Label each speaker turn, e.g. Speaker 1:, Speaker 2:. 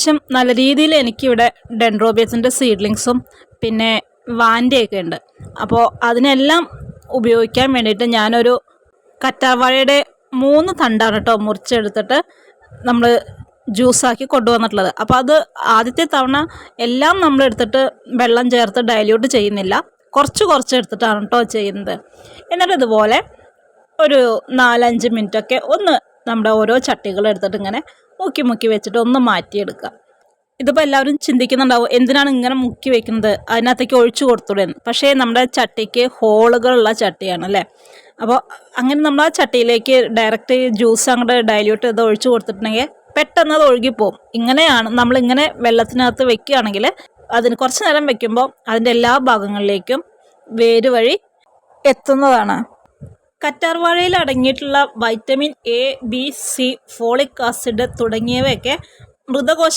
Speaker 1: അത്യാവശ്യം നല്ല രീതിയിൽ എനിക്കിവിടെ ഡെൻഡ്രോബിയസിൻ്റെ സീഡ്ലിങ്സും പിന്നെ വാൻ്റെയൊക്കെ ഉണ്ട്. അപ്പോൾ അതിനെല്ലാം ഉപയോഗിക്കാൻ വേണ്ടിയിട്ട് ഞാനൊരു കറ്റാർവാഴയുടെ 3 തണ്ടാണ് കേട്ടോ മുറിച്ചെടുത്തിട്ട് നമ്മൾ ജ്യൂസാക്കി കൊണ്ടുവന്നിട്ടുള്ളത്. അപ്പോൾ അത് ആദ്യത്തെ തവണ എല്ലാം നമ്മളെടുത്തിട്ട് വെള്ളം ചേർത്ത് ഡൈല്യൂട്ട് ചെയ്യുന്നില്ല, കുറച്ച് എടുത്തിട്ടാണ് കേട്ടോ ചെയ്യുന്നത്. എന്നിട്ട് ഇതുപോലെ ഒരു 4-5 മിനിറ്റൊക്കെ ഒന്ന് നമ്മുടെ ഓരോ ചട്ടികൾ എടുത്തിട്ട് ഇങ്ങനെ മുക്കി വെച്ചിട്ട് ഒന്ന് മാറ്റിയെടുക്കുക. ഇതിപ്പോൾ എല്ലാവരും ചിന്തിക്കുന്നുണ്ടാവും, എന്തിനാണ് ഇങ്ങനെ മുക്കി വെക്കുന്നത്, അതിനകത്തേക്ക് ഒഴിച്ചു കൊടുത്തുവിടുന്നു. പക്ഷേ നമ്മുടെ ചട്ടിക്ക് ഹോളുകളുള്ള ചട്ടിയാണ് അല്ലേ. അപ്പോൾ അങ്ങനെ നമ്മൾ ആ ചട്ടിയിലേക്ക് ഡയറക്റ്റ് ജ്യൂസ് അങ്ങോട്ട് ഡൈല്യൂട്ട് ചെയ്ത് ഒഴിച്ചു കൊടുത്തിട്ടുണ്ടെങ്കിൽ പെട്ടെന്ന് അത് ഒഴുകിപ്പോവും. ഇങ്ങനെയാണ് നമ്മളിങ്ങനെ വെള്ളത്തിനകത്ത് വെക്കുകയാണെങ്കിൽ അതിന് കുറച്ച് നേരം വെക്കുമ്പോൾ അതിൻ്റെ എല്ലാ ഭാഗങ്ങളിലേക്കും വേര് വഴി എത്തുന്നതാണ്. കറ്റാർവാഴയിൽ അടങ്ങിയിട്ടുള്ള vitamin A, B, C, folic acid തുടങ്ങിയവയൊക്കെ മൃതകോശങ്ങൾ